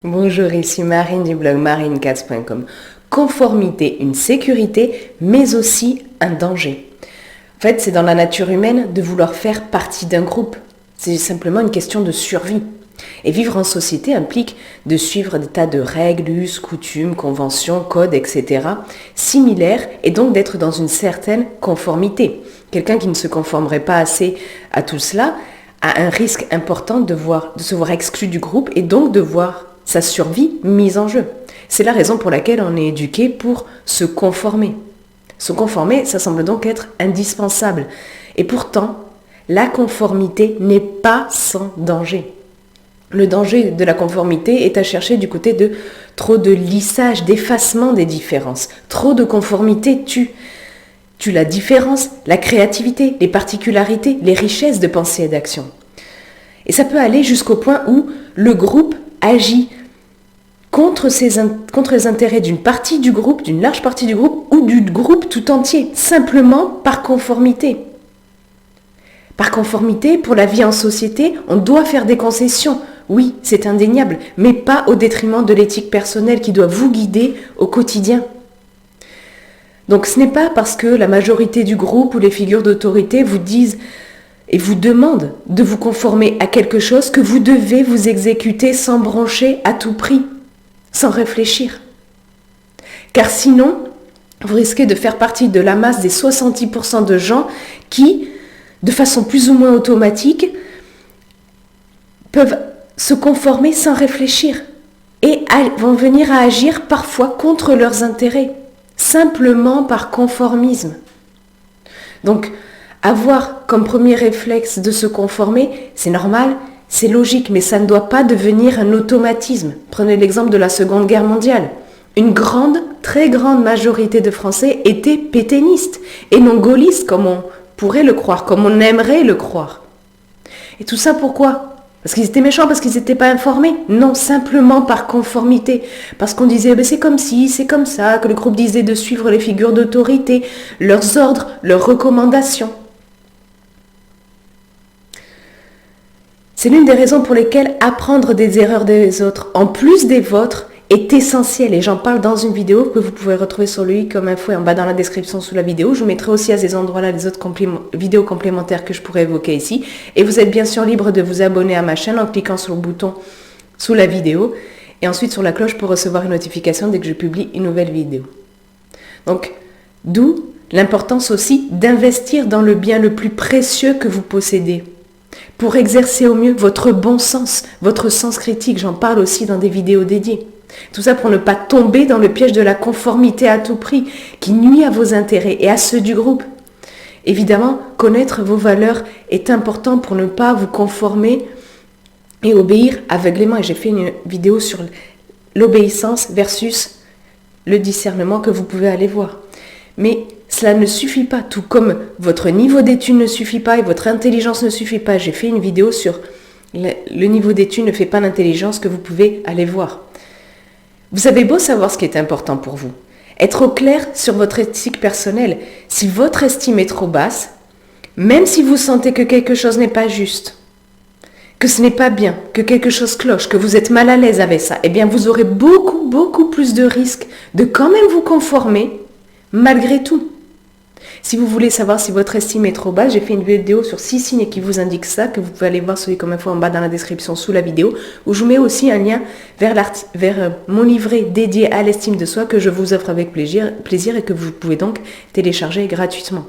Bonjour, ici Marine du blog marinecats.com. Conformité, une sécurité, mais aussi un danger. En fait, c'est dans la nature humaine de vouloir faire partie d'un groupe. C'est simplement une question de survie. Et vivre en société implique de suivre des tas de règles, us, coutumes, conventions, codes, etc. similaires et donc d'être dans une certaine conformité. Quelqu'un qui ne se conformerait pas assez à tout cela a un risque important de se voir exclu du groupe et donc de voir sa survie mise en jeu. C'est la raison pour laquelle on est éduqué pour se conformer. Se conformer, ça semble donc être indispensable. Et pourtant, la conformité n'est pas sans danger. Le danger de la conformité est à chercher du côté de trop de lissage, d'effacement des différences. Trop de conformité tue la différence, la créativité, les particularités, les richesses de pensée et d'action. Et ça peut aller jusqu'au point où le groupe agit contre les intérêts d'une partie du groupe, d'une large partie du groupe ou du groupe tout entier, simplement par conformité. Par conformité, pour la vie en société, on doit faire des concessions. Oui, c'est indéniable, mais pas au détriment de l'éthique personnelle qui doit vous guider au quotidien. Donc ce n'est pas parce que la majorité du groupe ou les figures d'autorité vous disent et vous demandent de vous conformer à quelque chose que vous devez vous exécuter sans broncher à tout prix, sans réfléchir. Car sinon, vous risquez de faire partie de la masse des 70% de gens qui, de façon plus ou moins automatique, peuvent se conformer sans réfléchir et vont venir à agir parfois contre leurs intérêts, simplement par conformisme. Donc, avoir comme premier réflexe de se conformer, c'est normal, c'est logique, mais ça ne doit pas devenir un automatisme. Prenez l'exemple de la Seconde Guerre mondiale. Une très grande majorité de Français étaient pétainistes et non gaullistes, comme on pourrait le croire, comme on aimerait le croire. Et tout ça pourquoi ? Parce qu'ils étaient méchants, parce qu'ils n'étaient pas informés? Non, simplement par conformité. Parce qu'on disait, c'est comme ci, c'est comme ça, que le groupe disait de suivre les figures d'autorité, leurs ordres, leurs recommandations. C'est l'une des raisons pour lesquelles apprendre des erreurs des autres, en plus des vôtres, est essentiel. Et j'en parle dans une vidéo que vous pouvez retrouver sur le i comme info et en bas dans la description sous la vidéo. Je vous mettrai aussi à ces endroits-là les autres vidéos complémentaires que je pourrais évoquer ici. Et vous êtes bien sûr libre de vous abonner à ma chaîne en cliquant sur le bouton sous la vidéo et ensuite sur la cloche pour recevoir une notification dès que je publie une nouvelle vidéo. Donc, d'où l'importance aussi d'investir dans le bien le plus précieux que vous possédez, pour exercer au mieux votre bon sens, votre sens critique. J'en parle aussi dans des vidéos dédiées. Tout ça pour ne pas tomber dans le piège de la conformité à tout prix, qui nuit à vos intérêts et à ceux du groupe. Évidemment, connaître vos valeurs est important pour ne pas vous conformer et obéir aveuglément. Et j'ai fait une vidéo sur l'obéissance versus le discernement que vous pouvez aller voir. Mais cela ne suffit pas, tout comme votre niveau d'études ne suffit pas et votre intelligence ne suffit pas. J'ai fait une vidéo sur le niveau d'études ne fait pas l'intelligence que vous pouvez aller voir. Vous avez beau savoir ce qui est important pour vous, être au clair sur votre éthique personnelle. Si votre estime est trop basse, même si vous sentez que quelque chose n'est pas juste, que ce n'est pas bien, que quelque chose cloche, que vous êtes mal à l'aise avec ça, eh bien vous aurez beaucoup plus de risques de quand même vous conformer malgré tout. Si vous voulez savoir si votre estime est trop basse, j'ai fait une vidéo sur 6 signes qui vous indiquent ça, que vous pouvez aller voir sur comme info en bas dans la description sous la vidéo, où je vous mets aussi un lien vers mon livret dédié à l'estime de soi que je vous offre avec plaisir et que vous pouvez donc télécharger gratuitement.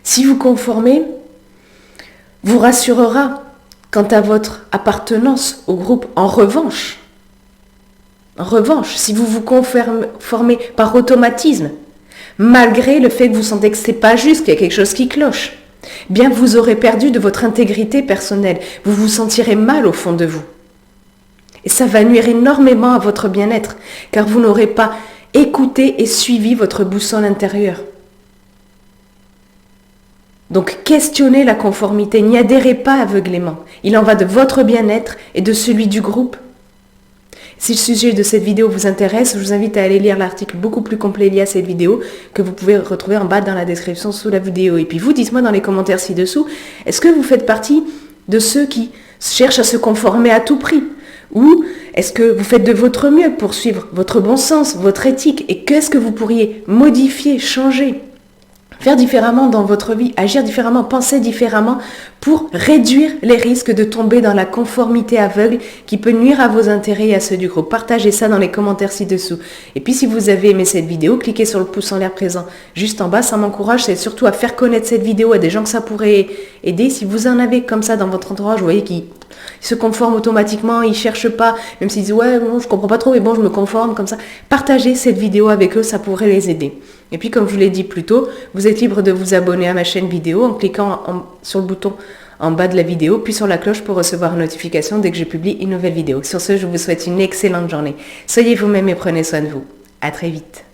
Si vous conformez, vous rassurera quant à votre appartenance au groupe. En revanche, si vous vous conformez par automatisme, malgré le fait que vous sentez que ce n'est pas juste, qu'il y a quelque chose qui cloche, bien vous aurez perdu de votre intégrité personnelle. Vous vous sentirez mal au fond de vous. Et ça va nuire énormément à votre bien-être, car vous n'aurez pas écouté et suivi votre boussole intérieure. Donc questionnez la conformité, n'y adhérez pas aveuglément. Il en va de votre bien-être et de celui du groupe. Si le sujet de cette vidéo vous intéresse, je vous invite à aller lire l'article beaucoup plus complet lié à cette vidéo que vous pouvez retrouver en bas dans la description sous la vidéo. Et puis vous, dites-moi dans les commentaires ci-dessous, est-ce que vous faites partie de ceux qui cherchent à se conformer à tout prix? Ou est-ce que vous faites de votre mieux pour suivre votre bon sens, votre éthique? Et qu'est-ce que vous pourriez modifier, changer, faire différemment dans votre vie, agir différemment, penser différemment pour réduire les risques de tomber dans la conformité aveugle qui peut nuire à vos intérêts et à ceux du groupe. Partagez ça dans les commentaires ci-dessous. Et puis si vous avez aimé cette vidéo, cliquez sur le pouce en l'air présent juste en bas. Ça m'encourage, c'est surtout à faire connaître cette vidéo à des gens que ça pourrait aider. Si vous en avez comme ça dans votre entourage, vous voyez qui se conforment automatiquement, ils ne cherchent pas, même s'ils disent ouais, bon, je comprends pas trop, mais bon, je me conforme comme ça. Partagez cette vidéo avec eux, ça pourrait les aider. Et puis comme je vous l'ai dit plus tôt, vous êtes libre de vous abonner à ma chaîne vidéo en cliquant sur le bouton en bas de la vidéo, puis sur la cloche pour recevoir une notification dès que je publie une nouvelle vidéo. Sur ce, je vous souhaite une excellente journée. Soyez vous-même et prenez soin de vous. À très vite.